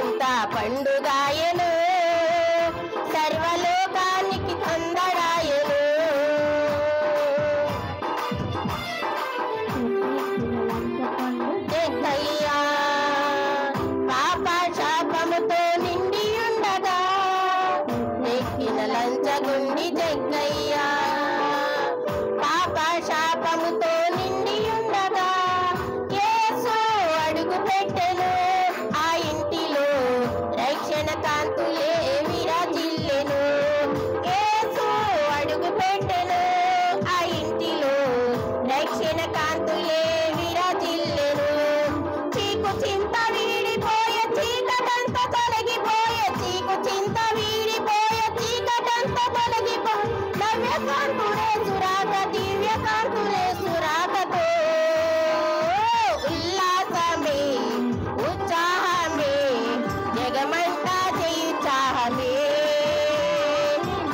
ఎంత పండుగాయను, సర్వలోకానికి తొందరాయను. జగ్గయ్యా పాప శాపముతో నిండి ఉండగా నెక్కిన లంచగొండి జగ్గయ్యా. పాప శాపముతో నిండి ఉండగా యేసు అడుగు పెట్టెను ఆ ఇంటిలో, రక్షణ కాంతులే విరాజిల్లెను. యేసు అడుగు పెట్టెను ఆ ఇంటిలో, రక్షణ కాంతులే విరాజిల్లెను. చీకు చింత వీడిపోయే, చీకటంత తొలగిపోయే, చీకు చింత వీడిపోయే, చీకటంత తొలగిపోయే. నవ్య కాంతులే సురాక, దివ్య కాంతులే సురాకతో ఉల్లాసమే ఉత్సాహమే, జగమంతా జయుత్సాహమే.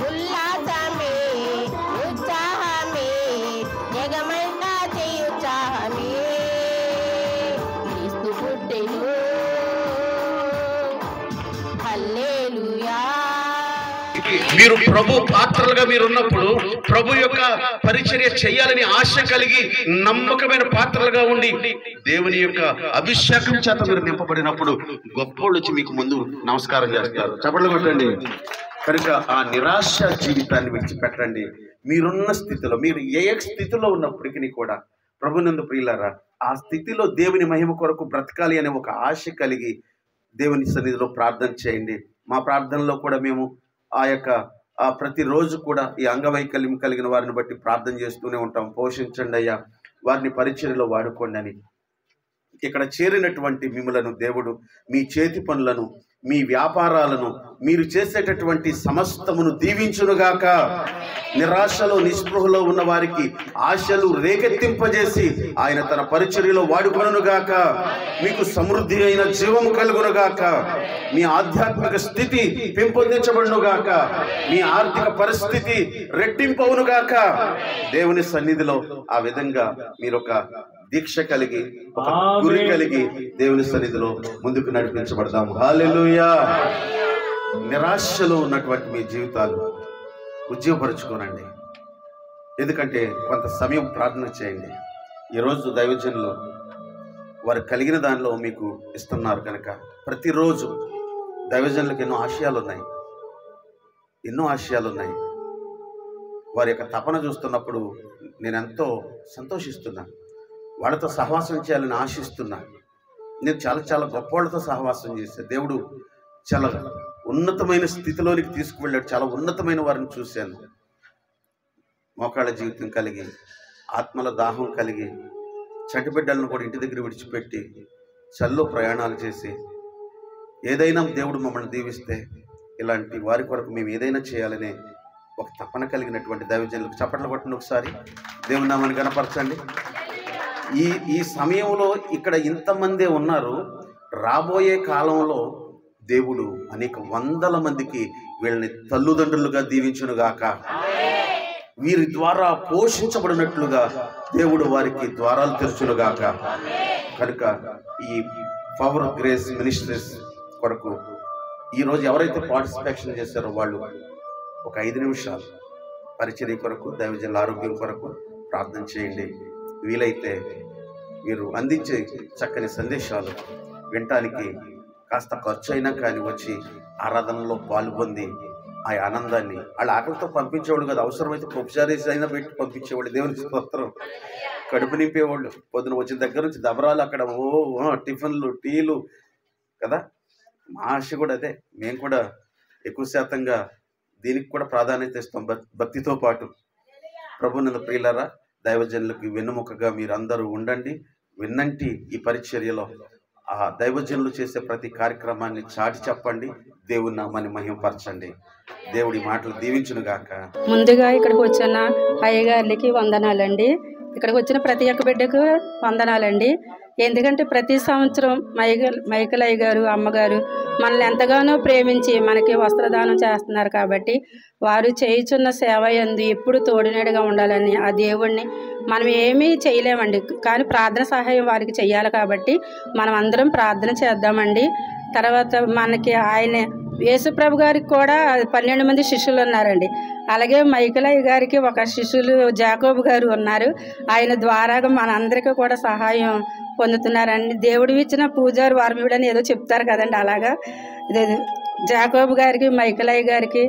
ఉల్లాసమే ఉత్సాహమే, జగమంతా జయుత్సాహమే. క్రీస్తు పుట్టెను, హల్లెలూయా. మీరు ప్రభు పాత్రలుగా మీరున్నప్పుడు ప్రభు యొక్క పరిచర్య చేయాలని ఆశ కలిగి నమ్మకమైన పాత్రలుగా ఉండి దేవుని యొక్క అభిషేకం చేత మీరు నింపబడినప్పుడు గొప్పోళ్ళు వచ్చి మీకు ముందు నమస్కారం చేస్తారు. చప్పట్లు కొట్టండి. కనుక ఆ నిరాశ జీవితాన్ని విడిచిపెట్టండి. మీరున్న స్థితిలో, మీరు ఏ స్థితిలో ఉన్నప్పటికీ కూడా ప్రభునందు ప్రియులారా, ఆ స్థితిలో దేవుని మహిమ కొరకు బ్రతకాలి అనే ఒక ఆశ కలిగి దేవుని సన్నిధిలో ప్రార్థన చేయండి. మా ప్రార్థనలో కూడా మేము ఆ యొక్క ప్రతిరోజు కూడా ఈ అంగవైకల్యం కలిగిన వారిని బట్టి ప్రార్థన చేస్తూనే ఉంటాం. పోషించండి అయ్యా, వారిని పరిచర్యలో వాడుకోండి అని. ఇక్కడ చేరినటువంటి మిమ్మలను దేవుడు మీ చేతి పనులను, మీ వ్యాపారాలను, మీరు చేసేటటువంటి సమస్తమును దీవించునుగాక. నిరాశలో నిస్పృహలో ఉన్న వారికి ఆశలు రేకెత్తింపజేసి ఆయన తన పరిచర్యలో వాడుకొనుగాక. మీకు సమృద్ధి అయిన జీవము కలుగునుగాక. మీ ఆధ్యాత్మిక స్థితి పెంపొందించబడునుగాక. మీ ఆర్థిక పరిస్థితి రెట్టింపవునుగాక. దేవుని సన్నిధిలో ఆ విధంగా మీరు ఒక దీక్ష కలిగి, ఒక గురి కలిగి దేవుని సన్నిధిలో ముందుకు నడిపించబడదాం. హల్లెలూయా. నిరాశలో ఉన్నటువంటి మీ జీవితాలు ఉజ్జీవపరుచుకోనండి. ఎందుకంటే కొంత సమయం ప్రార్థన చేయండి. ఈరోజు దైవజనులు వారు కలిగిన దానిలో మీకు ఇస్తున్నారు కనుక ప్రతిరోజు దైవజనులకు ఎన్నో ఆశయాలు ఉన్నాయి. వారి యొక్క తపన చూస్తున్నప్పుడు నేను ఎంతో సంతోషిస్తున్నాను. వాళ్ళతో సహవాసం చేయాలని ఆశిస్తున్నాను. నేను చాలా చాలా గొప్ప వాళ్ళతో సహవాసం చేశాను. దేవుడు చాలా ఉన్నతమైన స్థితిలోనికి తీసుకువెళ్ళాడు. చాలా ఉన్నతమైన వారిని చూశాను. మోకాళ్ళ జీవితం కలిగి, ఆత్మల దాహం కలిగి, చంటి బిడ్డలను కూడా ఇంటి దగ్గర విడిచిపెట్టి చల్లో ప్రయాణాలు చేసి, ఏదైనా దేవుడు మమ్మల్ని దీవిస్తే ఇలాంటి వారి కొరకు మేము ఏదైనా చేయాలనే ఒక తపన కలిగినటువంటి దైవజనులకు చప్పట్లు కొట్టండి. ఒకసారి దేవుని నామాన్ని గణపరచండి. ఈ సమయంలో ఇక్కడ ఇంతమందే ఉన్నారు. రాబోయే కాలంలో దేవుడు అనేక వందల మందికి వీళ్ళని తల్లిదండ్రులుగా దీవించునుగాక. వీరి ద్వారా పోషించబడినట్లుగా దేవుడు వారికి ద్వారాలు తెరుచునుగాక. కనుక ఈ పవర్ గ్రేస్ మినిస్ట్రీస్ కొరకు ఈరోజు ఎవరైతే పార్టిసిపేషన్ చేశారో వాళ్ళు ఒక 5 నిమిషాలు పరిచర్య కొరకు, దైవజనుల ఆరోగ్యం కొరకు ప్రార్థన చేయండి. వీలైతే మీరు అందించే చక్కని సందేశాలు వినటానికి కాస్త ఖర్చు అయినా కానీ వచ్చి ఆరాధనలో పాల్గొంది ఆ ఆనందాన్ని వాళ్ళ ఆకలితో పంపించేవాళ్ళు కదా, అవసరమైతే ఉపచారేసి అయినా పెట్టి పంపించేవాళ్ళు. దేవునికి స్తోత్రం. కడుపు నింపేవాళ్ళు. పొద్దున వచ్చిన దగ్గర నుంచి దబరాలు అక్కడ టిఫిన్లు, టీలు కదా. మా ఆశ కూడా అదే. మేము కూడా ఎక్కువ శాతంగా దీనికి కూడా ప్రాధాన్యత ఇస్తాం. భక్తితో పాటు ప్రభువునందు ప్రియులారా, దైవజనులకు వెన్నుముకగా మీరు అందరూ ఉండండి. విన్నంటి ఈ పరిచర్యలో ఆ దైవజనులు చేసే ప్రతి కార్యక్రమాన్ని చాటి చెప్పండి. దేవుని నామాన్ని మహిమపరచండి. దేవుడి మాటలు దీవించునుగాక. ముందుగా ఇక్కడికి వచ్చిన అయ్యగారికి వందనాలండి. ఇక్కడికి వచ్చిన ప్రతి ఒక్క బిడ్డకు వందనాలండి. ఎందుకంటే ప్రతి సంవత్సరం మైకలయ్య గారు, అమ్మగారు మనల్ని ఎంతగానో ప్రేమించి మనకి వస్త్రదానం చేస్తున్నారు. కాబట్టి వారు చేయుచున్న సేవ యందు ఎప్పుడు తోడునేడుగా ఉండాలని ఆ దేవుణ్ణి మనం ఏమీ చేయలేమండి, కానీ ప్రార్థన సహాయం వారికి చేయాలి. కాబట్టి మనం అందరం ప్రార్థన చేద్దామండి. తర్వాత మనకి ఆయన యేసుప్రభు గారికి కూడా 12 మంది శిష్యులు ఉన్నారండి. అలాగే మైకేలయ్య గారికి ఒక శిష్యులు జాకోబు గారు ఉన్నారు. ఆయన ద్వారాగా మనందరికీ కూడా సహాయం పొందుతున్నారండి. దేవుడు ఇచ్చిన పూజారి వారముడని ఏదో చెప్తారు కదండి, అలాగా జాకోబు గారికి మైకేలయ్య గారికి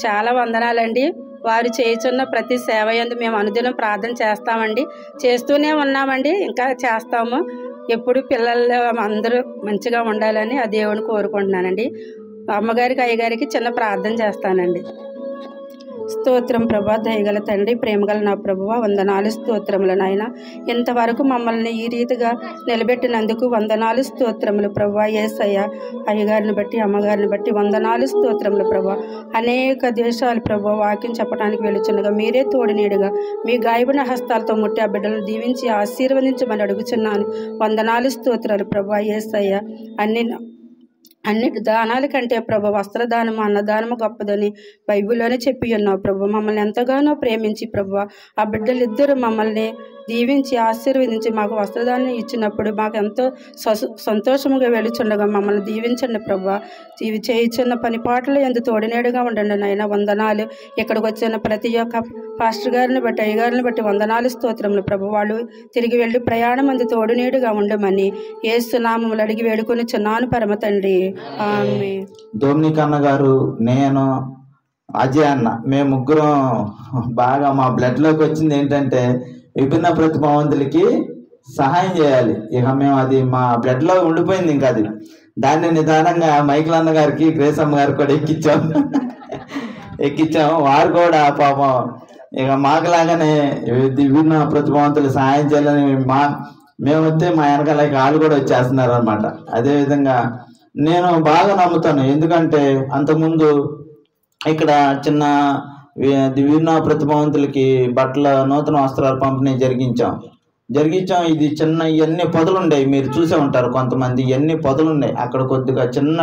చాలా వందనాలండి. వారు చేయుచున్న ప్రతి సేవ యందు మేము అనుదినం ప్రార్థన చేస్తామండి, చేస్తూనే ఉన్నామండి, ఇంకా చేస్తాము. ఎప్పుడు పిల్లలు అందరూ మంచిగా ఉండాలని ఆ దేవుని కోరుకుంటున్నానండి. అమ్మగారికి అయ్యగారికి చిన్న ప్రార్థన చేస్తానండి. స్తోత్రం ప్రభా, దయగల తండ్రి, ప్రేమగల నా ప్రభువా, వందనాలు స్తోత్రములు నాయన. ఇంతవరకు మమ్మల్ని ఈ రీతిగా నిలబెట్టినందుకు వందనాలు స్తోత్రములు ప్రభా. యేసయ్య అయ్యగారిని బట్టి అమ్మగారిని బట్టి వందనాలు స్తోత్రములు ప్రభా. అనేక దేశాలు ప్రభా వాక్యం చెప్పడానికి వెళుచుండగా మీరే తోడునీడుగా మీ గాయబడిన హస్తాలతో ముట్టి ఆ బిడ్డలను దీవించి ఆశీర్వదించమని అడుగుచున్నాను. వందనాలు స్తోత్రాలు ప్రభా. యేసయ్య అన్నిటి దానాల కంటే ప్రభు వస్త్రదానము అన్నదానము గొప్పదని బైబిల్లోనే చెప్పి ఉన్నావు ప్రభు. మమ్మల్ని ఎంతగానో ప్రేమించి ప్రభు ఆ బిడ్డలిద్దరూ మమ్మల్ని దీవించి ఆశీర్వదించి మాకు వస్త్రదానం ఇచ్చినప్పుడు మాకు ఎంతో సంతోషముగా వెళుచుండగా మమ్మల్ని దీవించండి ప్రభు. ఇవి చేయుచున్న పని పాటలు ఎందు తోడినేడుగా ఉండండి నాయన. వందనాలు. ఇక్కడికి వచ్చిన ప్రతి ఒక్క పాస్టర్ గారిని బట్టి అయ్యగారిని బట్టి వందనాలు స్తోత్రములు ప్రభు. వాళ్ళు తిరిగి వెళ్ళి ప్రయాణం అందు తోడునేడుగా ఉండమని యేసు నామములు అడిగి వేడుకొని చున్నాను పరమ తండ్రి, ఆమేన్. డొమినిక్ అన్న గారు, నేను, అజయ్ అన్న, మేము ముగ్గురం బాగా మా బ్లడ్లోకి వచ్చింది ఏంటంటే విభిన్న ప్రతిభావంతులకి సహాయం చేయాలి. ఇక మేము అది మా బ్లడ్లో ఉండిపోయింది. ఇంకా అది దాన్ని నిదానంగా మైకేల్ అన్న గారికి, గ్రేస్ అమ్మ గారికి కూడా ఎక్కించాము. వారు కూడా పాపం ఇక మాకులాగానే విభిన్న ప్రతిభావంతులు సహాయం చేయాలని మేము వస్తే మా వెనకాల వాళ్ళు కూడా వచ్చేస్తున్నారు అనమాట. అదేవిధంగా నేను బాగా నమ్ముతాను. ఎందుకంటే అంతకుముందు ఇక్కడ చిన్న విభిన్న ప్రతిభావంతులకి బట్టల నూతన వస్త్రాలు పంపిణీ జరిగించాం. ఇది చిన్న ఇవన్నీ పొదలు ఉండేవి, మీరు చూసే ఉంటారు కొంతమంది. ఇవన్నీ పొదలు ఉన్నాయి. అక్కడ కొద్దిగా చిన్న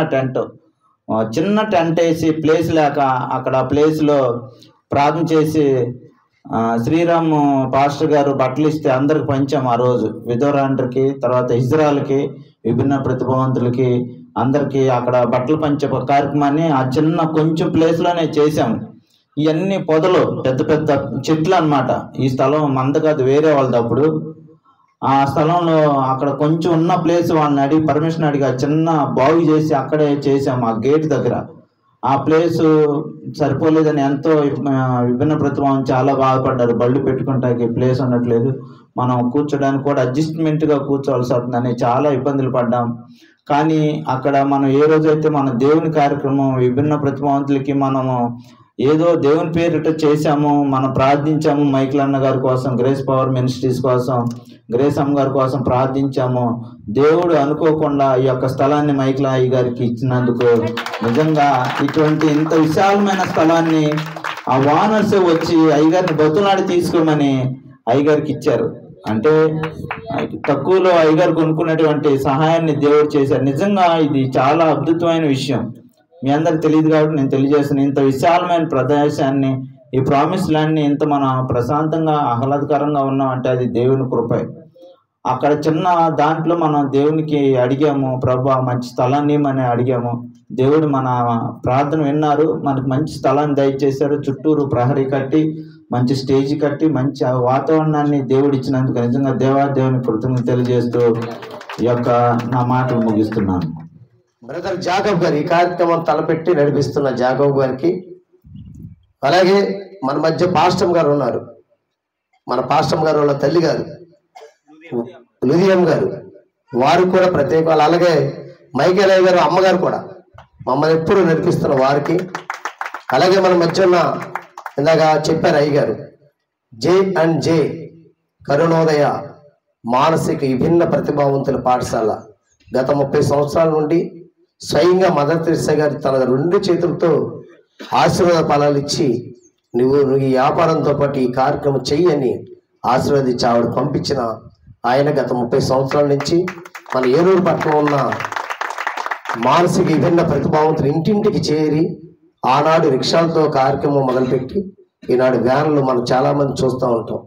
టెంట్ వేసి ప్లేస్ లేక అక్కడ ప్లేస్లో ప్రార్థన చేసి శ్రీరామ్ పాస్టర్ గారు బట్టలు ఇస్తే అందరికి పంచాము. ఆ రోజు విధవరాండ్రికి, తర్వాత ఇజ్రాయల్కి, విభిన్న ప్రతిభావంతులకి అందరికీ అక్కడ బట్టలు పంచే కార్యక్రమాన్ని ఆ చిన్న కొంచెం ప్లేస్లోనే చేసాము. ఇవన్నీ పొదలు, పెద్ద పెద్ద చెట్లు అన్నమాట. ఈ స్థలం మంద కాదు, వేరే వాళ్ళది. అప్పుడు ఆ స్థలంలో అక్కడ కొంచెం ఉన్న ప్లేస్ వాళ్ళని అడిగి పర్మిషన్ అడిగి చిన్న బాగు చేసి అక్కడే చేసాము. ఆ గేట్ దగ్గర ఆ ప్లేసు సరిపోలేదని ఎంతో విభిన్న ప్రతిభావం చాలా బాధపడ్డారు. బళ్ళు పెట్టుకుంటానికి ప్లేస్ ఉండట్లేదు, మనం కూర్చోడానికి కూడా అడ్జస్ట్మెంట్గా కూర్చోవలసి వస్తుందని చాలా ఇబ్బందులు పడ్డాం. కానీ అక్కడ మనం ఏ రోజైతే మన దేవుని కార్యక్రమం విభిన్న ప్రతిభావంతులకి మనము ఏదో దేవుని పేరిట చేశాము, మనం ప్రార్థించాము. మైకేల్ అన్న గారి కోసం, గ్రేస్ పవర్ మినిస్ట్రీస్ కోసం, గ్రేస్ అమ్మ గారి కోసం ప్రార్థించాము. దేవుడు అనుకోకుండా ఈ యొక్క స్థలాన్ని మైకేల్ అయ్య గారికి ఇచ్చినందుకు నిజంగా ఇంత విశాలమైన స్థలాన్ని ఆ వానర్స్ వచ్చి అయ్యగారిని బతులాడి తీసుకోమని అయ్యగారికి ఇచ్చారు. అంటే తక్కువలో అయ్యగారు కొనుక్కున్నటువంటి సహాయాన్ని దేవుడు చేశారు. నిజంగా ఇది చాలా అద్భుతమైన విషయం. మీ అందరికి తెలియదు కాబట్టి నేను తెలియజేస్తాను. ఇంత విశాలమైన ప్రదేశాన్ని, ఈ ప్రామిస్ ల్యాండ్ని ఇంత మనం ప్రశాంతంగా ఆహ్లాదకరంగా ఉన్నామంటే అది దేవుని కృపే. అక్కడ చిన్న దాంట్లో మనం దేవునికి అడిగాము, ప్రభు మంచి స్థలాన్ని మనం అడిగాము. దేవుడు మన ప్రార్థన విన్నారు, మనకు మంచి స్థలాన్ని దయచేశారు. చుట్టూరు ప్రహరీ కట్టి, మంచి స్టేజ్ కట్టి, మంచి వాతావరణాన్ని దేవుడు ఇచ్చినందుకు నిజంగా దేవుని కృతజ్ఞతలు తెలియజేస్తూ ఈ యొక్క నా మాటలు ముగిస్తున్నాను. బ్రదర్ జాకబ్ గారు ఈ కార్యక్రమం తలపెట్టి నడిపిస్తున్న జాకబ్ గారికి, అలాగే మన మధ్య పాస్టమ్ గారు ఉన్నారు, మన పాస్టమ్ గారు వాళ్ళ తల్లి గారు లుదియం గారు, వారు కూడా ప్రత్యేకాలు. అలాగే మైకేల్ అయ్య గారు అమ్మగారు కూడా మమ్మల్ని ఎప్పుడు నడిపిస్తున్న వారికి, అలాగే మన మధ్య ఉన్న ఇందాక చెప్పారు అయ్య గారు J&J కరుణోదయ మానసిక విభిన్న ప్రతిభావంతుల పాఠశాల గత 30 సంవత్సరాల నుండి స్వయంగా మదర్ తెరెసా గారు తన 2 చేతులతో ఆశీర్వాద ఫలాలు ఇచ్చి నువ్వు ఈ వ్యాపారంతో పాటు ఈ కార్యక్రమం చెయ్యి అని ఆశీర్వదించి ఆవిడ పంపించిన ఆయన గత 30 సంవత్సరాల నుంచి మన ఏలూరు పట్టణంలో ఉన్న మానసిక విభిన్న ప్రతిభావంతులు ఇంటింటికి చేరి ఆనాడు రిక్షాలతో కార్యక్రమం మొదలుపెట్టి ఈనాడు వ్యాన్లు మనం చాలామంది చూస్తూ ఉంటాం.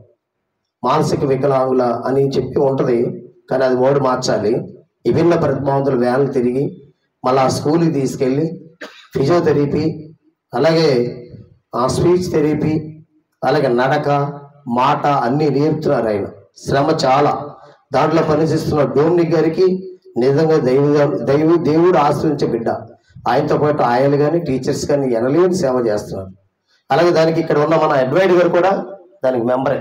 మానసిక వికలాంగుల అని చెప్పి ఉంటుంది, కానీ అది ఓడి మార్చాలి. విభిన్న ప్రతిభావంతులు వ్యాన్లు తిరిగి మళ్ళీ ఆ స్కూల్కి తీసుకెళ్ళి ఫిజియోథెరపీ, అలాగే స్పీచ్ థెరపీ, అలాగే నడక, మాట అన్నీ నేర్పుతున్నారు ఆయన. శ్రమ చాలా. దాంట్లో పనిచేస్తున్న డోమ్నిక్ గారికి నిజంగా దేవుడు ఆశ్రయించే బిడ్డ. ఆయనతో పాటు ఆయలు కానీ టీచర్స్ కానీ ఎనలేని సేవ చేస్తున్నారు. అలాగే దానికి ఇక్కడ ఉన్న మన అడ్వైడ్ గారు కూడా దానికి మెంబరే.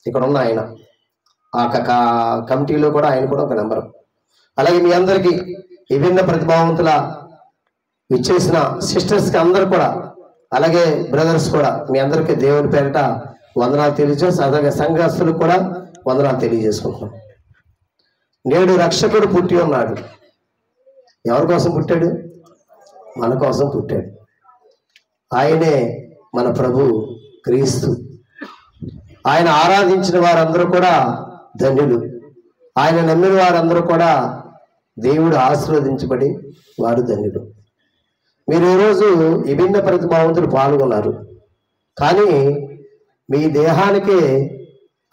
ఇక్కడ ఉన్న ఆయన ఆ కమిటీలో కూడా ఆయన కూడా ఒక మెంబరు. అలాగే మీ అందరికీ విభిన్న ప్రతిభావంతుల ఇచ్చేసిన సిస్టర్స్కి అందరు కూడా, అలాగే బ్రదర్స్ కూడా మీ అందరికీ దేవుని పేరిట వందనాలు తెలియజేసి, అలాగే సంఘస్థులకు కూడా వందనాలు తెలియజేసుకుంటున్నాం. నేడు రక్షకుడు పుట్టి ఉన్నాడు. ఎవరి కోసం పుట్టాడు? మన కోసం పుట్టాడు. ఆయనే మన ప్రభు క్రీస్తు. ఆయన ఆరాధించిన వారందరూ కూడా ధన్యులు. ఆయన నమ్మిన వారందరూ కూడా దేవుడు ఆశీర్వదించబడి వారు ధన్యులు. మీరు ఈరోజు విభిన్న ప్రతిభావంతులు పాల్గొన్నారు, కానీ మీ దేహానికే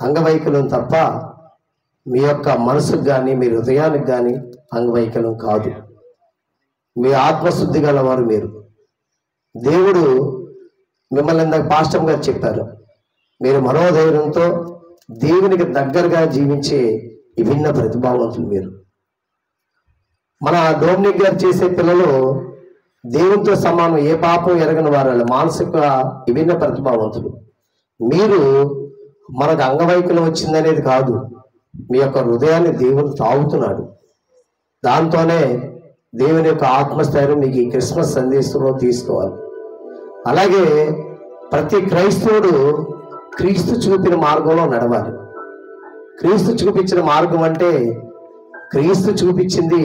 అంగవైకల్యం తప్ప మీ యొక్క మనసుకు కానీ మీ హృదయానికి కానీ అంగవైకల్యం కాదు. మీ ఆత్మశుద్ధి గలవారు మీరు. దేవుడు మిమ్మల్ని ఇందాక పాస్టర్ గారు చెప్పారు, మీరు మనోధైర్యంతో దేవునికి దగ్గరగా జీవించే విభిన్న ప్రతిభావంతులు మీరు. మన డోమ్నిక్ గారు చేసే పిల్లలు దేవునితో సమానం, ఏ పాపం ఎరగని వారు, మానసిక విభిన్న ప్రతిభావంతులు. మీరు మనకు అంగవైకల్యం వచ్చిందనేది కాదు, మీ యొక్క హృదయాన్ని దేవుని తాగుతున్నాడు. దాంతోనే దేవుని యొక్క ఆత్మస్థైర్యం మీకు ఈ క్రిస్మస్ సందేశంలో తీసుకోవాలి. అలాగే ప్రతి క్రైస్తవుడు క్రీస్తు చూపిన మార్గంలో నడవాలి. క్రీస్తు చూపించిన మార్గం అంటే క్రీస్తు చూపించింది,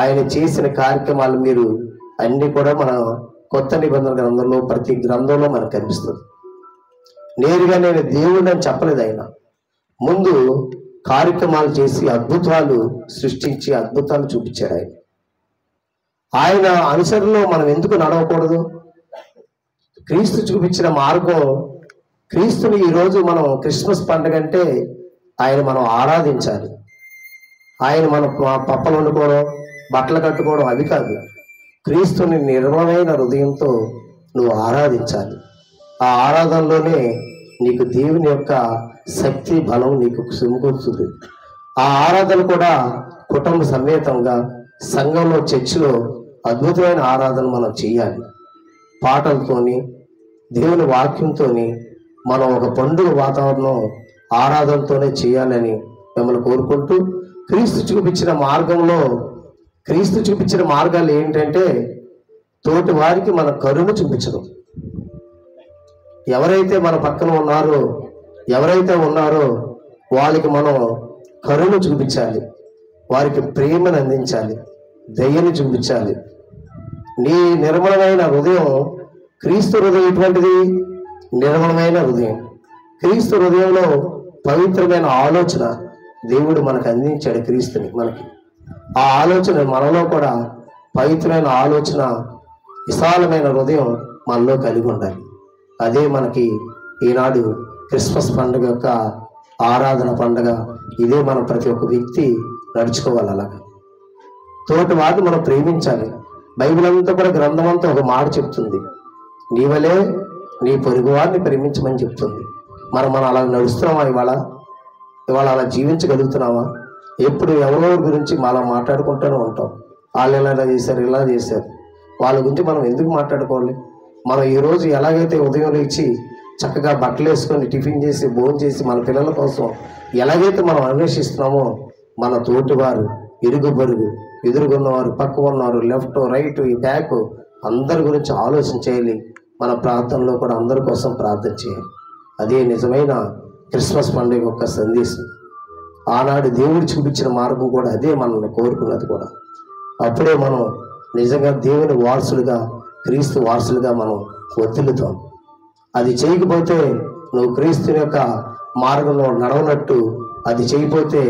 ఆయన చేసిన కార్యక్రమాలు మీరు అన్ని కూడా మన కొత్త నిబంధన గ్రంథంలో ప్రతి గ్రంథంలో మనకు కనిపిస్తుంది. నేరుగా నేను దేవుడిని అని చెప్పలేదు. ఆయన ముందు కార్యక్రమాలు చేసి అద్భుతాలు సృష్టించి అద్భుతాలు చూపించాడు. ఆయన అనుసరణలో మనం ఎందుకు నడవకూడదు? క్రీస్తు చూపించిన మార్గం, క్రీస్తుని ఈరోజు మనం క్రిస్మస్ పండుగ అంటే ఆయన మనం ఆరాధించాలి. ఆయన మనం పప్పలు వండుకోవడం, బట్టలు కట్టుకోవడం అవి కాదు. క్రీస్తుని నిర్మలమైన హృదయంతో నువ్వు ఆరాధించాలి. ఆ ఆరాధనలోనే నీకు దేవుని యొక్క శక్తి బలం నీకు సమకూరుతుంది. ఆ ఆరాధన కూడా కుటుంబ సమేతంగా సంఘంలో చర్చిలో అద్భుతమైన ఆరాధన మనం చేయాలి. పాటలతోని దేవుని వాక్యంతోని మనం ఒక పండుగ వాతావరణం ఆరాధనతోనే చేయాలని మిమ్మల్ని కోరుకుంటూ, క్రీస్తు చూపించిన మార్గంలో, క్రీస్తు చూపించిన మార్గాలు ఏంటంటే తోటి వారికి మన కరుణ చూపించడం. ఎవరైతే మన పక్కన ఉన్నారో, ఎవరైతే ఉన్నారో వాళ్ళకి మనం కరుణ చూపించాలి, వారికి ప్రేమను అందించాలి, దయను చూపించాలి. నీ నిర్మలమైన హృదయం, క్రీస్తు హృదయం ఎటువంటిది? నిర్మలమైన హృదయం. క్రీస్తు హృదయంలో పవిత్రమైన ఆలోచన దేవుడు మనకు అందించాడు. క్రీస్తుని మనకి ఆ ఆలోచన మనలో కూడా పవిత్రమైన ఆలోచన, విశాలమైన హృదయం మనలో కలిగి ఉండాలి. అదే మనకి ఈనాడు క్రిస్మస్ పండుగ యొక్క ఆరాధన పండుగ. ఇదే మనం ప్రతి ఒక్క వ్యక్తి నడుచుకోవాలి. అలాగా తోటి వాటిని మనం ప్రేమించాలి. బైబిల్ అంతా కూడా గ్రంథం అంతా ఒక మాట చెప్తుంది, నీ వలే నీ పొరుగు వారిని ప్రేమించమని చెప్తుంది. మనం అలా నడుస్తున్నామా? ఇవాళ అలా జీవించగలుగుతున్నామా? ఎప్పుడు ఎవరెవరి గురించి మనం మాట్లాడుకుంటూనే ఉంటాం. వాళ్ళు ఇలా చేశారు, ఇలా చేశారు, వాళ్ళ గురించి మనం ఎందుకు మాట్లాడుకోవాలి? మనం ఈరోజు ఎలాగైతే ఉదయం లేచి చక్కగా బట్టలు వేసుకొని టిఫిన్ చేసి భోజనం చేసి మన పిల్లల కోసం ఎలాగైతే మనం అన్వేషిస్తున్నామో, మన తోటివారు, ఇరుగు పొరుగు, ఎదురుగున్నవారు, పక్క ఉన్నవారు, లెఫ్ట్ రైట్ ఈ బ్యాక్ అందరి గురించి ఆలోచన చేయాలి. మన ప్రార్థనలో కూడా అందరి కోసం ప్రార్థన చేయాలి. అదే నిజమైన క్రిస్మస్ పండుగ యొక్క సందేశం. ఆనాడు దేవుడు చూపించిన మార్గం కూడా అదే మనల్ని కోరుకున్నది కూడా. అప్పుడే మనం నిజంగా దేవుని వారసులుగా, క్రీస్తు వారసులుగా మనం వర్ధిల్లుతాం. అది చేయకపోతే నువ్వు క్రీస్తుని యొక్క మార్గంలో నడవనట్టు, అది చేయకపోతే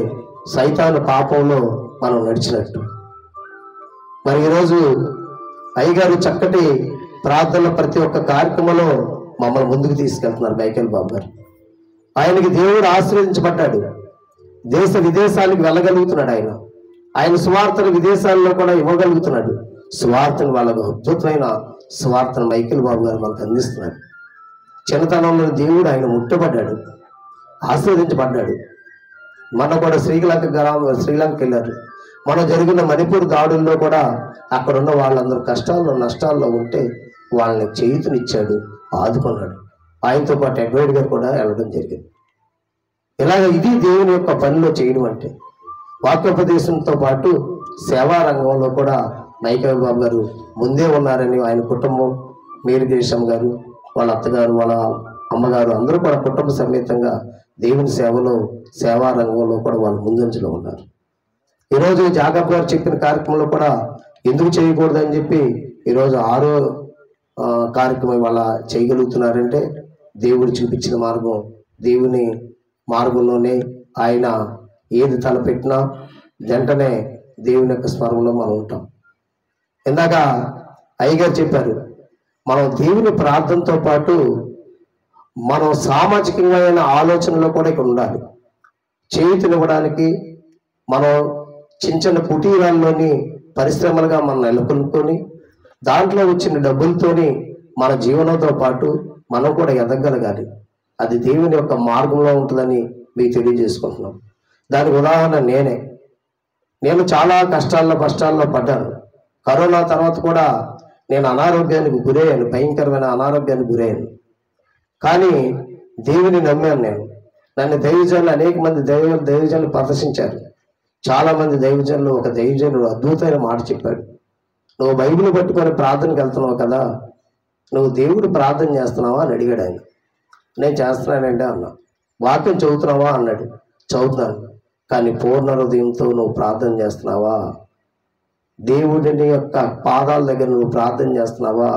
సైతాను పాపంలో మనం నడిచినట్టు. మరి ఈరోజు అయ్యగారు చక్కటి ప్రార్థనలో ప్రతి ఒక్క కార్యక్రమంలో మమ్మల్ని ముందుకు తీసుకెళ్తున్నారు. మైకేల్ బాబు గారు, ఆయనకి దేవుడు ఆశీర్వదించబడ్డాడు. దేశ విదేశాలకు వెళ్ళగలుగుతున్నాడు. ఆయన సువార్తను విదేశాల్లో కూడా ఇవ్వగలుగుతున్నాడు. సువార్తను, వాళ్ళకు అద్భుతమైన సువార్తను మైకేల్ బాబు గారు మనకు అందిస్తున్నారు. చిన్నతనంలో దేవుడు ఆయన ముట్టబడ్డాడు, ఆశీర్వదించబడ్డాడు. మన కూడా శ్రీలంకకి వెళ్ళారు. మన జరిగిన మణిపూర్ దాడుల్లో కూడా అక్కడున్న వాళ్ళందరూ కష్టాల్లో నష్టాల్లో ఉంటే వాళ్ళని చేతునిచ్చాడు, ఆదుకున్నాడు. ఆయనతో పాటు అడ్వైడ్ గారు కూడా వెళ్ళడం జరిగింది. ఇలాగ ఇది దేవుని యొక్క పనిలో చేయడం అంటే. వాక్యోపదేశంతో పాటు సేవా రంగంలో కూడా మైకేల్ బాబు గారు ముందే ఉన్నారని ఆయన కుటుంబం, మేరీ దేశం గారు, వాళ్ళ అత్తగారు, వాళ్ళ అమ్మగారు అందరూ కూడా కుటుంబ సమేతంగా దేవుని సేవలో, సేవా రంగంలో కూడా వాళ్ళు ముందంజలో ఉన్నారు. ఈరోజు జాకబ్ గారు చెప్పిన కార్యక్రమంలో కూడా ఎందుకు చేయకూడదని చెప్పి ఈరోజు 6వ కార్యక్రమం వాళ్ళ చేయగలుగుతున్నారంటే దేవుడు చూపించిన మార్గం. దేవుని మార్గంలోనే ఆయన ఏది తలపెట్టినా వెంటనే దేవుని యొక్క స్మరణలో మనం ఉంటాం. ఇందాక అయ్యగారు చెప్పారు, మనం దేవుని ప్రార్థనతో పాటు మనం సామాజికమైన ఆలోచనలో కూడా ఇక్కడ ఉండాలి. చేయుతనివ్వడానికి మనం చిన్న చిన్న కుటీరాల్లోని పరిశ్రమలుగా మనం నెలకొల్పుకొని దాంట్లో వచ్చిన డబ్బులతోని మన జీవనంతో పాటు మనం కూడా ఎదగలగాలి. అది దేవుని యొక్క మార్గంలో ఉంటుందని మీకు తెలియజేసుకుంటున్నాం. దానికి ఉదాహరణ నేను చాలా కష్టాల్లో పడ్డాను. కరోనా తర్వాత కూడా నేను అనారోగ్యానికి గురయ్యాను, భయంకరమైన అనారోగ్యానికి గురయ్యాను. కానీ దేవుని నమ్మాను. నన్ను దైవజనులు అనేక మంది దైవజనులు ప్రదర్శించారు. చాలా మంది దైవజనులు, ఒక దైవజనుడు అద్భుతమైన మాట చెప్పాడు, నువ్వు బైబిల్ పట్టుకొని ప్రార్థనకి వెళ్తున్నావు కదా, నువ్వు దేవుడు ప్రార్థన చేస్తున్నావా అని అడిగాడు ఆయన. నేను చేస్తున్నానండి అన్నా. వాక్యం చదువుతున్నావా అన్నాడు. చదువుతున్నాను. కానీ పూర్ణ హృదయంతో నువ్వు ప్రార్థన చేస్తున్నావా? దేవుడిని యొక్క పాదాల దగ్గర నువ్వు ప్రార్థన చేస్తున్నావా?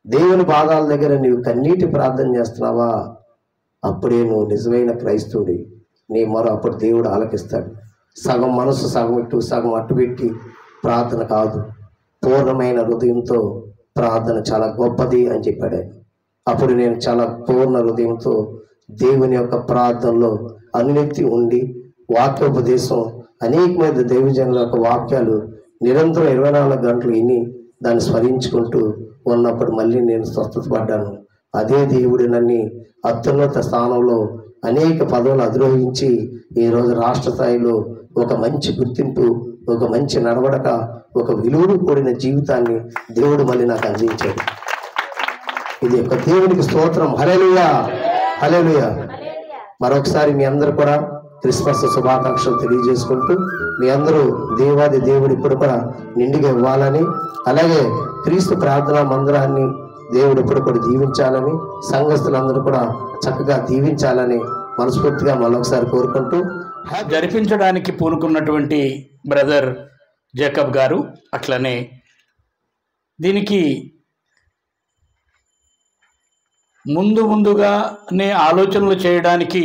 దేవుని పాదాల దగ్గర నీవు కన్నీటి ప్రార్థన చేస్తున్నావా? అప్పుడే నువ్వు నిజమైన క్రైస్తవుడి. నీ మొర అప్పుడు దేవుడు ఆలకిస్తాడు. సగం మనసు సగం ఇటు సగం అటు పెట్టి ప్రార్థన కాదు, పూర్ణమైన హృదయంతో ప్రార్థన చాలా గొప్పది అని చెప్పాడు ఆయన. అప్పుడు నేను చాలా పూర్ణ హృదయంతో దేవుని యొక్క ప్రార్థనలో అనునిత్యం ఉండి వాక్యోపదేశం అనేకమైన దైవజనుల యొక్క వాక్యాలు నిరంతరం 24 గంటలు విని దాన్ని స్మరించుకుంటూ ఉన్నప్పుడు మళ్ళీ నేను స్వస్థత పడ్డాను. అదే దేవుడు నన్ను అత్యున్నత స్థానంలో అనేక పదవులు అధిరోహించి ఈరోజు రాష్ట్ర స్థాయిలో ఒక మంచి గుర్తింపు, ఒక మంచి నడవడక, ఒక విలువలు కూడిన జీవితాన్ని దేవుడు మళ్ళీ నాకు అందించాడు. ఇది ఒక దేవునికి స్తోత్రం. హల్లెలూయా, హల్లెలూయా. మరొకసారి మీ అందరూ కూడా క్రిస్మస్ శుభాకాంక్షలు తెలియజేసుకుంటూ మీ అందరూ దేవాది దేవుడు ఇప్పుడు కూడా నిండుగా ఇవ్వాలని, అలాగే క్రీస్తు ప్రార్థనా మందిరాన్ని దేవుడు ఇప్పుడు కూడా దీవించాలని, సంఘస్థులందరూ కూడా చక్కగా దీవించాలని మనస్ఫూర్తిగా మరొకసారి కోరుకుంటూ జరిపించడానికి పూనుకున్నటువంటి బ్రదర్ జేకబ్ గారు, అట్లనే దీనికి ముందుగానే ఆలోచనలు చేయడానికి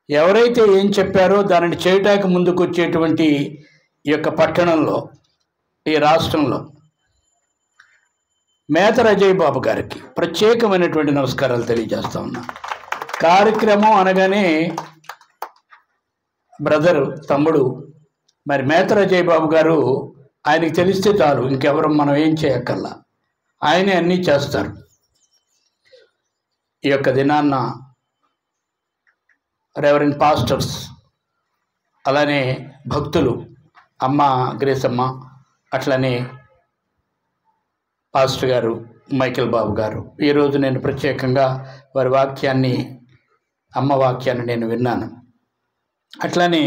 ఎవరైతే ఏం చెప్పారో దానిని చేయటానికి ముందుకు వచ్చేటువంటి ఈ యొక్క పట్టణంలో, ఈ రాష్ట్రంలో మేతర అజయ్ బాబు గారికి ప్రత్యేకమైనటువంటి నమస్కారాలు తెలియజేస్తా ఉన్నా. కార్యక్రమం అనగానే బ్రదర్, తమ్ముడు మరి మేతర అజయ్ బాబు గారు, ఆయనకి తెలిస్తే చాలు, ఇంకెవరు మనం ఏం చేయక్కర్లా, ఆయనే అన్నీ చేస్తారు. ఈ యొక్క దినాన్న రెవరెండ్ పాస్టర్స్, అలానే భక్తులు, అమ్మ గ్రేసమ్మ, అట్లనే పాస్టర్ గారు మైకేల్ బాబు గారు, ఈరోజు నేను ప్రత్యేకంగా వారి వాక్యాన్ని, అమ్మ వాక్యాన్ని నేను విన్నాను. అట్లనే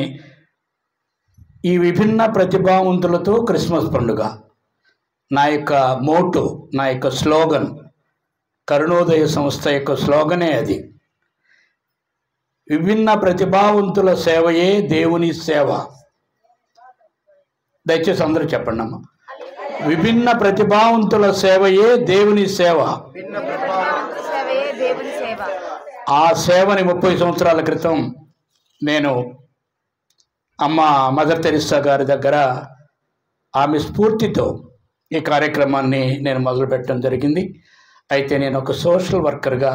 ఈ విభిన్న ప్రతిభావంతులతో క్రిస్మస్ పండుగ నా యొక్క మోటో, నా యొక్క స్లోగన్, కరుణోదయ సంస్థ యొక్క స్లోగనే అది. విభిన్న ప్రతిభావంతుల సేవయే దేవుని సేవ. దయచేసి అందరూ చెప్పండి అమ్మా, విభిన్న ప్రతిభావంతుల సేవయే దేవుని సేవ. ఆ సేవని 30 సంవత్సరాల క్రితం నేను అమ్మ మదర్ తెరిసా గారి దగ్గర ఆమె స్ఫూర్తితో ఈ కార్యక్రమాన్ని నేను మొదలుపెట్టడం జరిగింది. అయితే నేను ఒక సోషల్ వర్కర్గా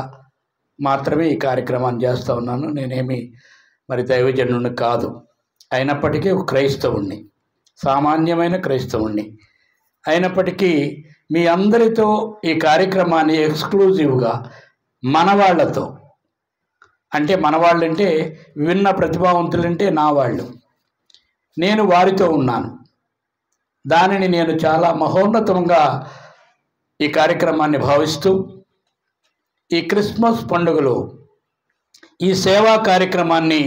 మాత్రమే ఈ కార్యక్రమాన్ని చేస్తూ ఉన్నాను. నేనేమి మరి దైవజనుడిని కాదు, అయినప్పటికీ ఒక క్రైస్తవుణ్ణి, సామాన్యమైన క్రైస్తవుణ్ణి. అయినప్పటికీ మీ అందరితో ఈ కార్యక్రమాన్ని ఎక్స్క్లూజివ్గా మన వాళ్ళతో, అంటే మన వాళ్ళంటే విభిన్న ప్రతిభావంతులంటే నా వాళ్ళు, నేను వారితో ఉన్నాను. దానిని నేను చాలా మహోన్నతంగా ఈ కార్యక్రమాన్ని భావిస్తూ ఈ క్రిస్మస్ పండుగలో ఈ సేవా కార్యక్రమాన్ని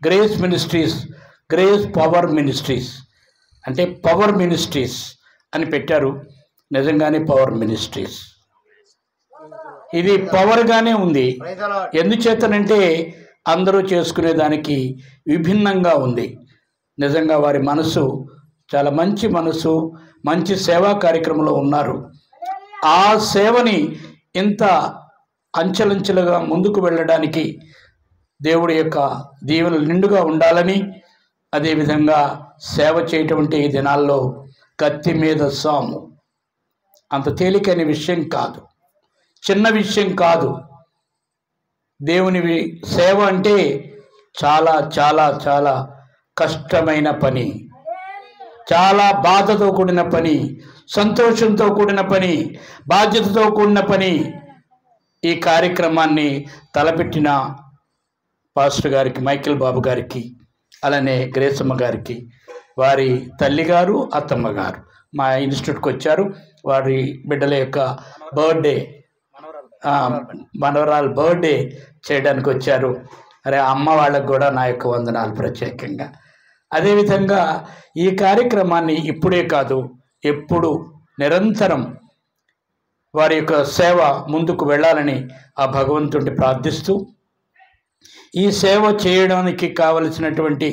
grace ministries, grace power ministries అంటే పవర్ మినిస్ట్రీస్ అని పెట్టారు. నిజంగానే పవర్ మినిస్ట్రీస్. ఇది పవర్గానే ఉంది. ఎందుచేతనంటే అందరూ చేసుకునేదానికి విభిన్నంగా ఉంది. నిజంగా వారి మనసు చాలా మంచి మనసు, మంచి సేవా కార్యక్రమంలో ఉన్నారు. ఆ సేవని ఇంత అంచెలంచెలుగా ముందుకు వెళ్ళడానికి దేవుడి యొక్క దీవెనలు నిండుగా ఉండాలని, అదేవిధంగా సేవ చేయటం అంటే ఈ దినాల్లో కత్తి మీద సాము, అంత తేలికైన విషయం కాదు, చిన్న విషయం కాదు. దేవుని సేవ అంటే చాలా చాలా చాలా కష్టమైన పని, చాలా బాధతో కూడిన పని, సంతోషంతో కూడిన పని, బాధ్యతతో కూడిన పని. ఈ కార్యక్రమాన్ని తలపెట్టిన పాస్టర్ గారికి, మైకేల్ బాబు గారికి, అలానే గ్రేసమ్మ గారికి, వారి తల్లిగారు, అత్తమ్మ గారు మా ఇన్స్టిట్యూట్కి వచ్చారు. వారి బిడ్డల యొక్క బర్త్డే, మనవరాల బర్త్డే చేయడానికి వచ్చారు. అరే అమ్మ వాళ్ళకు కూడా నా యొక్క వందనాలు ప్రత్యేకంగా. అదేవిధంగా ఈ కార్యక్రమాన్ని ఇప్పుడే కాదు, ఎప్పుడు నిరంతరం వారి యొక్క సేవ ముందుకు వెళ్ళాలని ఆ భగవంతుడిని ప్రార్థిస్తూ, ఈ సేవ చేయడానికి కావలసినటువంటి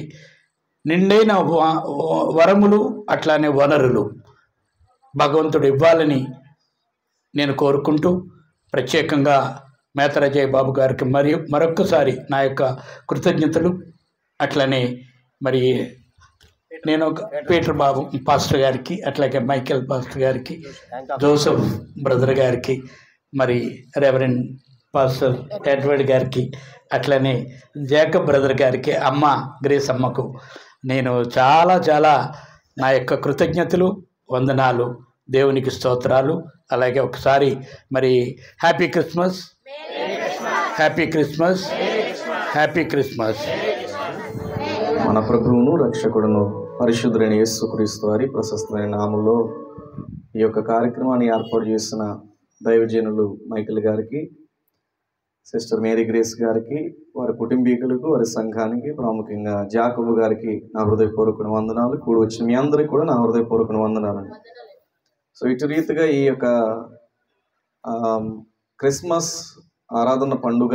నిండైన వరములు అట్లానే వనరులు భగవంతుడు ఇవ్వాలని నేను కోరుకుంటూ, ప్రత్యేకంగా మేతరాజయ్య బాబు గారికి మరొక్కసారి నా యొక్క కృతజ్ఞతలు. అట్లనే మరి నేను పీటర్ బాబు పాస్టర్ గారికి, అట్లాగే మైకేల్ పాస్టర్ గారికి, జోసెఫ్ బ్రదర్ గారికి, మరి రెవరెండ్ పాస్టర్ ఎడ్వర్డ్ గారికి, అట్లనే జాకబ్ బ్రదర్ గారికి, అమ్మ గ్రేస్ అమ్మకు నేను చాలా చాలా నా యొక్క కృతజ్ఞతలు, వందనాలు, దేవునికి స్తోత్రాలు. అలాగే ఒకసారి మరి happy Christmas, happy Christmas, happy Christmas. మన ప్రభువును రక్షకుడును పరిశుద్ధులైన యేసుక్రీస్తు వారి ప్రశస్తమైన నామంలో ఈ యొక్క కార్యక్రమాన్ని ఏర్పాటు చేసిన దైవజనులు మైకేల్ గారికి, సిస్టర్ మేరీ గ్రేస్ గారికి, వారి కుటుంబీకులకు, వారి సంఘానికి, ప్రాముఖ్యంగా జాకబు గారికి నా హృదయపూర్వక వందనాలు. కూడి వచ్చిన మీ అందరికీ కూడా నా హృదయపూర్వక వందనాలు. సో ఇటు రీతిగా ఈ యొక్క క్రిస్మస్ ఆరాధన పండుగ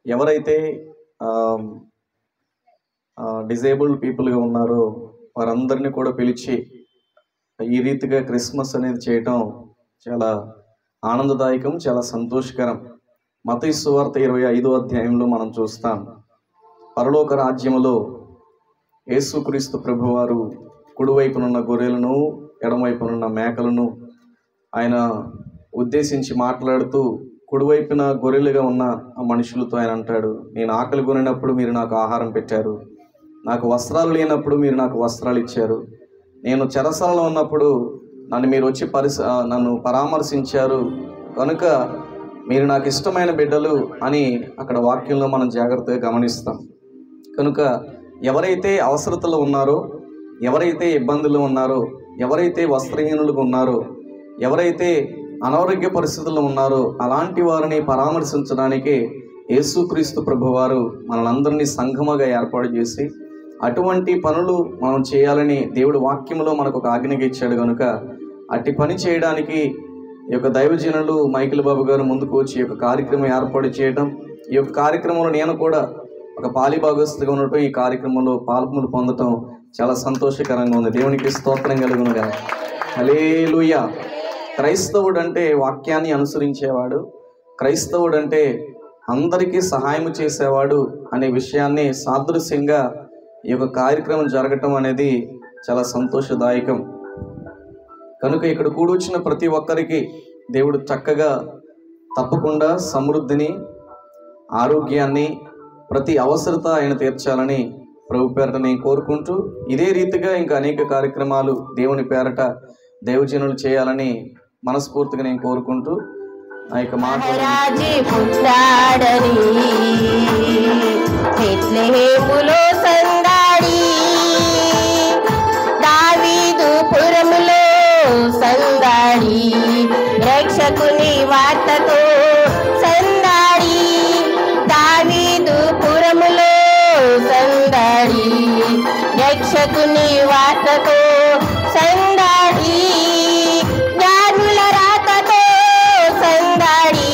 ఎవరైతే డిజేబుల్డ్ పీపుల్గా ఉన్నారో వారందరినీ కూడా పిలిచి ఈ రీతిగా క్రిస్మస్ అనేది చేయటం చాలా ఆనందదాయకం, చాలా సంతోషకరం. మత్తయి సువార్త 25వ అధ్యాయంలో మనం చూస్తాం, పరలోక రాజ్యములో యేసుక్రీస్తు ప్రభువారు కుడివైపునున్న గొర్రెలను, ఎడమవైపునున్న మేకలను ఆయన ఉద్దేశించి మాట్లాడుతూ, కుడివైపున గొర్రెలుగా ఉన్న ఆ మనుషులతో ఆయన అంటాడు, నేను ఆకలి కొనినప్పుడు మీరు నాకు ఆహారం పెట్టారు, నాకు వస్త్రాలు లేనప్పుడు మీరు నాకు వస్త్రాలు ఇచ్చారు, నేను చెరసాలలో ఉన్నప్పుడు నన్ను మీరు వచ్చి నన్ను పరామర్శించారు, కనుక మీరు నాకు ఇష్టమైన బిడ్డలు అని అక్కడ వాక్యంలో మనం జాగ్రత్తగా గమనిస్తాం. కనుక ఎవరైతే అవసరతలో ఉన్నారో, ఎవరైతే ఇబ్బందులు ఉన్నారో, ఎవరైతే వస్త్రహీనులుగా ఉన్నారో, ఎవరైతే అనారోగ్య పరిస్థితుల్లో ఉన్నారో అలాంటి వారిని పరామర్శించడానికి యేసుక్రీస్తు ప్రభువారు మనలందరినీ సంఘముగా ఏర్పాటు చేసి అటువంటి పనులు మనం చేయాలని దేవుడు వాక్యంలో మనకు ఒక ఆజ్ఞగా ఇచ్చాడు. కనుక అట్టి పని చేయడానికి ఈ యొక్క దైవజనులు మైకేల్ బాబు గారు ముందుకు వచ్చి ఈ యొక్క కార్యక్రమం ఏర్పాటు చేయడం, ఈ యొక్క కార్యక్రమంలో నేను కూడా ఒక పాలిభాగస్తుగా ఉండటం, ఈ కార్యక్రమంలో పాల్గొని పొందటం చాలా సంతోషకరంగా ఉంది. దేవునికి స్తోత్రం కలుగునుగా. హల్లెలూయా. క్రైస్తవుడు అంటే వాక్యాన్ని అనుసరించేవాడు, క్రైస్తవుడు అంటే అందరికీ సహాయం చేసేవాడు అనే విషయాన్ని సాదృశ్యంగా ఈ యొక్క కార్యక్రమం జరగటం అనేది చాలా సంతోషదాయకం. కనుక ఇక్కడ కూడొచ్చిన ప్రతి ఒక్కరికి దేవుడు చక్కగా తప్పకుండా సమృద్ధిని, ఆరోగ్యాన్ని, ప్రతి అవసరత ఆయన తీర్చాలని ప్రభు పేరట నేను కోరుకుంటూ ఇదే రీతిగా ఇంకా అనేక కార్యక్రమాలు దేవుని పేరట దైవజనులు చేయాలని మనస్ఫూర్తిగా నేను కోరుకుంటూ నా యొక్క మహారాజే పుట్టాడని బెత్లెహేములో సందడి, దావీదు పురములో సందడి, రక్షకుని వార్తతో సందడి, దావీదు పురములో సందడి, రక్షకుని వార్తతో సందడి, జ్ఞానుల రాకతో సందడి,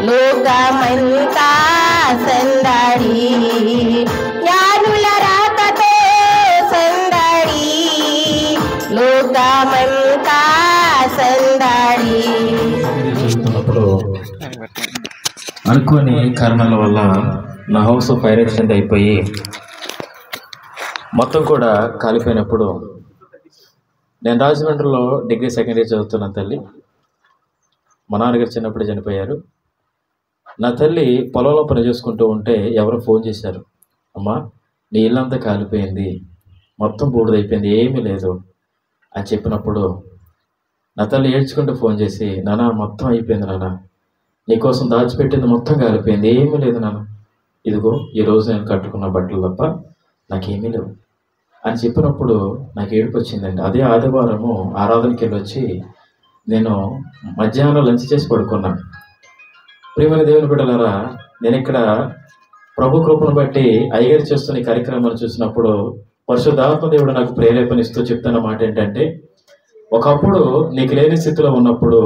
లోకమంతా సందడి, జ్ఞానుల రాకతో సందడి, లోకమంతా సందడి. చూస్తున్నప్పుడు అనుకోని కారణాల వల్ల నా హౌస్ ఫైర్ యాక్సిడెంట్ అయిపోయి మొత్తం కూడా కాలిపోయినప్పుడు నేను రాజమండ్రిలో డిగ్రీ సెకండ్ ఇయర్ చదువుతున్నాను తల్లి. మా నాన్నగారు చిన్నప్పుడే చనిపోయారు. నా తల్లి పొలంలో పని చేసుకుంటూ ఉంటే ఎవరో ఫోన్ చేశారు, అమ్మా నీ ఇల్లంతా కాలిపోయింది, మొత్తం బూడిదైపోయింది, ఏమీ లేదు అని చెప్పినప్పుడు నా తల్లి ఏడ్చుకుంటూ ఫోన్ చేసి, నాన్న మొత్తం అయిపోయింది నాన్న, నీకోసం దాచిపెట్టింది మొత్తం కాలిపోయింది, ఏమీ లేదు నాన్న, ఇదిగో ఈరోజు నేను కట్టుకున్న బట్టలు తప్ప నాకేమీ లేవు అని చెప్పినప్పుడు నాకు ఏడుపు వచ్చిందండి. అదే ఆదివారము ఆరాధనకి వెళ్ళొచ్చి నేను మధ్యాహ్నం లంచ్ చేసి పడుకున్నాను. ప్రియమైన దేవుని బిడ్డలారా, నేను ఇక్కడ ప్రభు కృపను బట్టి అయ్యగారు చేస్తున్న ఈ కార్యక్రమాన్ని చూసినప్పుడు పరిశుద్ధాత్మ దేవుడు నాకు ప్రేరేపణిస్తూ చెప్తున్న మాట ఏంటంటే, ఒకప్పుడు నీకు లేని స్థితిలో ఉన్నప్పుడు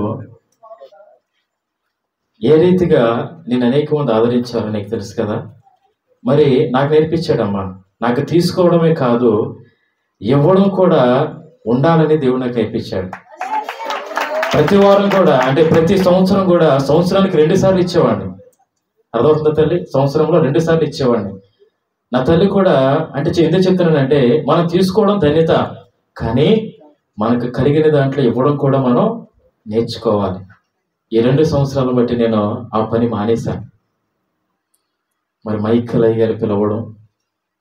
ఏ రీతిగా నేను అనేక మంది ఆదరించారో నీకు తెలుసు కదా. మరి నాకు నేర్పించాడమ్మా, నాకు తీసుకోవడమే కాదు ఇవ్వడం కూడా ఉండాలని దేవుడు నాకు నేర్పించాడు. ప్రతి వారం కూడా, అంటే ప్రతి సంవత్సరం కూడా, సంవత్సరానికి 2 సార్లు ఇచ్చేవాడిని. అర్థమవుతుందా తల్లి? సంవత్సరంలో 2 సార్లు ఇచ్చేవాడిని. నా తల్లి కూడా అంటే ఎందుకు చెప్తున్నానంటే, మనం తీసుకోవడం ధన్యత, కానీ మనకు కలిగిన దాంట్లో ఇవ్వడం కూడా మనం నేర్చుకోవాలి. ఈ 2 సంవత్సరాలను బట్టి నేను ఆ పని మానేశాను. మరి మైకేల్ అయ్య గారు పిలవడం,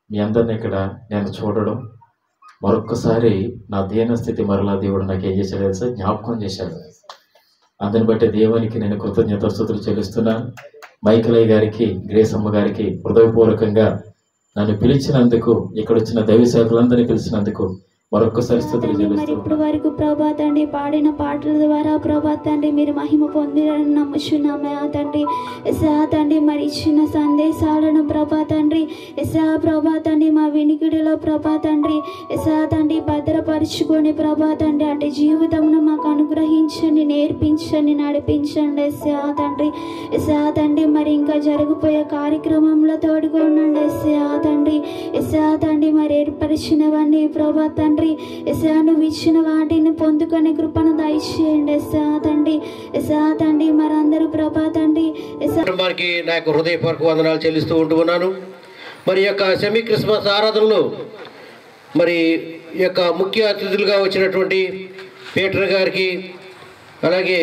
మీ అందరిని ఇక్కడ నేను చూడడం, మరొక్కసారి నా దీన స్థితి మరలా దేవుడు నాకు ఏం చేశాడు తెలుసా, జ్ఞాపకం చేశాడు. అందుని బట్టి దేవునికి నేను కృతజ్ఞతాస్తుతులు చెల్లిస్తున్నాను. మైకేల్ అయ్య గారికి, గ్రేస్ అమ్మ గారికి హృదయపూర్వకంగా నన్ను పిలిచినందుకు, ఇక్కడ వచ్చిన దైవ సేవకులందరినీ పిలిచినందుకు మరొకసారి స్థుతులు చెల్లిస్తున్నాను. ఇప్పుడు వరకు ప్రభా తండ్రి పాడిన పాటల ద్వారా ప్రభా తండ్రి మీరు మహిమ పొందిరని నమ్ముచున్నామే తండ్రి. ఎసా తండ్రి మరి ఇచ్చిన సందేశాలను ప్రభా తండ్రి, ఎసా ప్రభా తండ్రి మా వినికిడిలో ప్రభా తండ్రి, ఎసా తండ్రి భద్రపరుచుకొని ప్రభా తండ్రి అటు జీవితంను మాకు అనుగ్రహించండి, నేర్పించండి, నడిపించండి ఎసా తండ్రి. ఎసా తండ్రి మరి ఇంకా జరగబోయే కార్యక్రమంలో తోడుగా ఉండండి ఎసా తండ్రి. ఎసా తండ్రి మరి ఏర్పరిచినవన్నీ ప్రభా తండ్రి, ఎసా నువ్వు ఇచ్చిన వాటిని పొందుకునే కృపను దయచేయండి ఎసా తండ్రి. ఎసా తండ్రి మరి అందరూ ప్రభా తండ్రి కుటుంబానికి నా యొక్క హృదయపూర్వక వందనాలు చెల్లిస్తూ ఉంటున్నాను. మరి యొక్క సెమీ క్రిస్మస్ ఆరాధనలో మరి ఈ యొక్క ముఖ్య అతిథులుగా వచ్చినటువంటి పీటర్ గారికి, అలాగే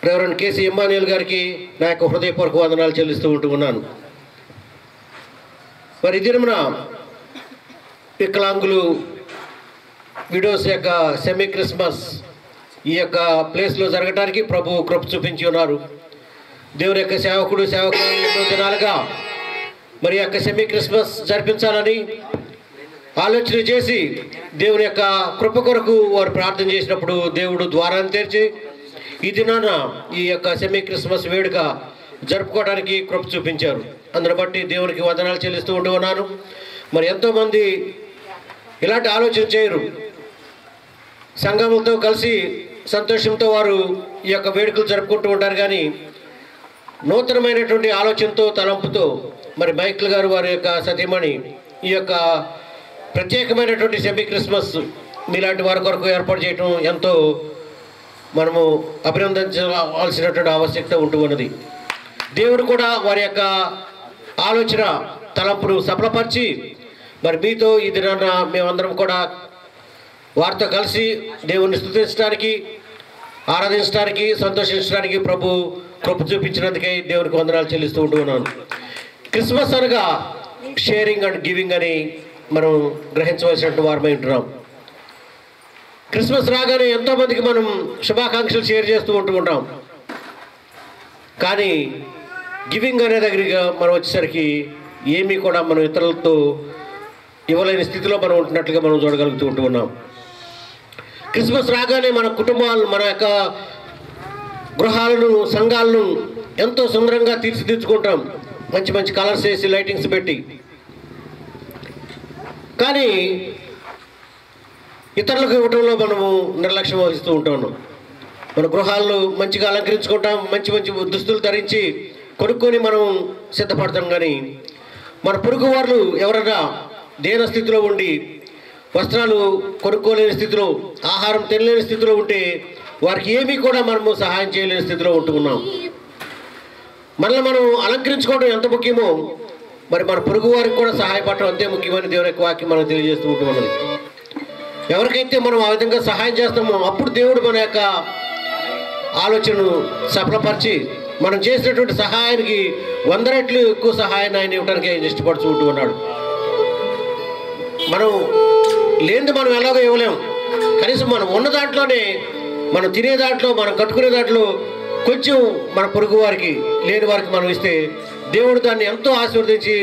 రెవరెండ్ కేసీ ఎమ్మాన్యుయల్ గారికి నా యొక్క హృదయపూర్వక వందనాలు చెల్లిస్తూ ఉంటున్నాను. మరి దినమున వికలాంగులు విడోస్ యొక్క సెమీ క్రిస్మస్ ఈ యొక్క ప్లేస్లో జరగడానికి ప్రభు కృప చూపించి ఉన్నారు. దేవుని యొక్క సేవకుడు సేవకులు ఎన్నో దినాలుగా మరి యొక్క సెమీ క్రిస్మస్ జరిపించాలని ఆలోచన చేసి దేవుని యొక్క కృప కొరకు వారు ప్రార్థన చేసినప్పుడు దేవుడు ద్వారాన్ని తెరిచి ఈ దినాన ఈ యొక్క సెమీ క్రిస్మస్ వేడుక జరుపుకోవడానికి కృప చూపించారు. అందుని బట్టి దేవునికి వందనాలు చెల్లిస్తూ ఉంటున్నాను. మరి ఎంతోమంది ఇలాంటి ఆలోచన చేయరు. సంఘములతో కలిసి సంతోషంతో వారు ఈ యొక్క వేడుకలు జరుపుకుంటూ ఉంటారు. కానీ నూతనమైనటువంటి ఆలోచనతో, తలంపుతో మరి మైకేల్ గారు వారి యొక్క సతీమణి ఈ యొక్క ప్రత్యేకమైనటువంటి సెమీ క్రిస్మస్ మీలాంటి వారి కొరకు ఏర్పాటు చేయడం ఎంతో మనము అభినందించవలసినటువంటి ఆవశ్యకత ఉంటూ ఉన్నది. దేవుడు కూడా వారి యొక్క ఆలోచన తలంపును సఫలపరిచి మరి మీతో ఈ దినాన మేమందరం కూడా వారితో కలిసి దేవుణ్ణి స్తుతించడానికి, ఆరాధించడానికి, సంతోషించడానికి ప్రభు కృప చూపించినందుకే దేవునికి వందనాలు చెల్లిస్తూ ఉంటున్నాను. క్రిస్మస్ అనగా షేరింగ్ అండ్ గివింగ్ అని మనం గ్రహించవలసినటువంటి వారమై ఉంటున్నాం. క్రిస్మస్ రాగానే ఎంతోమందికి మనం శుభాకాంక్షలు షేర్ చేస్తూ ఉంటాం. కానీ గివింగ్ అనే దగ్గరగా మనం వచ్చేసరికి ఏమీ కూడా మనం ఇతరులతో ఇవ్వలేని స్థితిలో మనం ఉంటున్నట్లుగా మనం చూడగలుగుతూ ఉంటున్నాం. క్రిస్మస్ రాగానే మన కుటుంబాలు, మన యొక్క గృహాలను, సంఘాలను ఎంతో సుందరంగా తీర్చిదిద్దుకుంటాం, మంచి మంచి కలర్స్ వేసి లైటింగ్స్ పెట్టి. కానీ ఇతరులకు ఇవ్వడంలో మనము నిర్లక్ష్యం వహిస్తూ ఉంటాము. మన గృహాలను మంచిగా అలంకరించుకుంటాం, మంచి మంచి దుస్తులు ధరించి కొనుక్కొని మనం సిద్ధపడతాం. కానీ మన పొరుగు వాళ్ళు ఎవరైనా దేన స్థితిలో ఉండి వస్త్రాలు కొనుక్కోలేని స్థితిలో, ఆహారం తినలేని స్థితిలో ఉంటే వారికి ఏమీ కూడా మనము సహాయం చేయలేని స్థితిలో ఉంటున్నాం. మనల్ని మనం అలంకరించుకోవడం ఎంత ముఖ్యమో మరి మన పొరుగు వారికి కూడా సహాయపడటం అంతే ముఖ్యమని దేవుని యొక్క వాక్యం మనం తెలియజేస్తూ ఉంటున్నది. ఎవరికైతే మనం ఆ విధంగా సహాయం చేస్తామో అప్పుడు దేవుడు మన యొక్క ఆలోచనను సఫలపరిచి మనం చేసినటువంటి సహాయానికి 100 రెట్లు ఎక్కువ సహాయాన్ని ఆయన ఇవ్వడానికి ఆయన ఇష్టపడుతూ ఉంటూ ఉన్నాడు. మనం లేనిది మనం ఎలాగో ఇవ్వలేము. కనీసం మనం ఉన్న దాంట్లోనే, మనం తినే దాంట్లో, మనం కట్టుకునే దాంట్లో కొంచెం మన పొరుగు వారికి, లేని వారికి మనం ఇస్తే దేవుడు దాన్ని ఎంతో ఆశీర్వదించి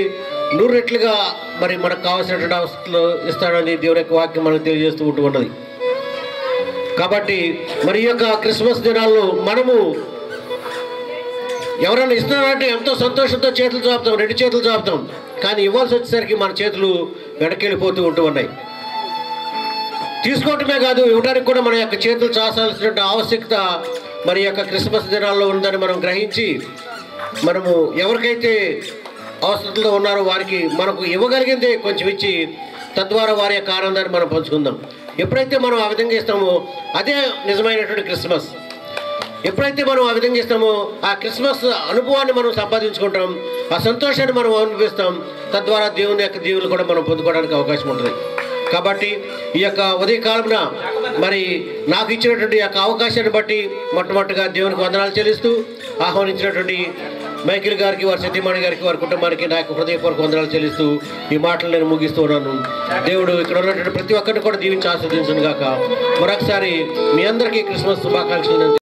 100 రెట్లుగా మరి మనకు కావాల్సినటువంటి అవస్థలు ఇస్తాడని దేవుని యొక్క వాక్యం మనకు తెలియజేస్తూ ఉంటూ ఉన్నది. కాబట్టి మరి ఈ యొక్క క్రిస్మస్ దినాల్లో మనము ఎవరైనా ఇస్తున్నారంటే ఎంతో సంతోషంతో చేతులు చాపుతాం, 2 చేతులు చాపుతాం. కానీ ఇవ్వాల్సి వచ్చేసరికి మన చేతులు వెనకెళ్ళిపోతూ ఉంటూ ఉన్నాయి. తీసుకోవటమే కాదు, ఇవ్వడానికి కూడా మన యొక్క చేతులు చాసాల్సిన ఆవశ్యకత మరి యొక్క క్రిస్మస్ దినాల్లో ఉందని మనం గ్రహించి మనము ఎవరికైతే అవసరంలో ఉన్నారో వారికి మనకు ఇవ్వగలిగిందే కొంచెం ఇచ్చి తద్వారా వారి యొక్క ఆనందాన్ని మనం పంచుకుందాం. ఎప్పుడైతే మనం ఆ విధంగా ఇస్తామో అదే నిజమైనటువంటి క్రిస్మస్. ఎప్పుడైతే మనం ఆ విధంగా ఇస్తామో ఆ క్రిస్మస్ అనుభవాన్ని మనం సంపాదించుకుంటాం, ఆ సంతోషాన్ని మనం అనుభవిస్తాం. తద్వారా దేవుని యొక్క దీవులు కూడా మనం పొందుకోవడానికి అవకాశం ఉంటుంది. కాబట్టి ఈ యొక్క ఉదయకాలమున మరి నాకు ఇచ్చినటువంటి యొక్క అవకాశాన్ని బట్టి మొట్టమొదటిగా దేవునికి వందనాలు చెల్లిస్తూ ఆహ్వానించినటువంటి మైకిల్ గారికి, వారి సతీమణి గారికి, వారి కుటుంబానికి నా యొక్క హృదయపూర్వక వందనాలు చెల్లిస్తూ ఈ మాటలు నేను ముగిస్తూ ఉన్నాను. దేవుడు ఇక్కడ ఉన్నటువంటి ప్రతి ఒక్కరిని కూడా దీవించి ఆస్వాదించును గాక. మరొకసారి మీ అందరికీ క్రిస్మస్ శుభాకాంక్షలు.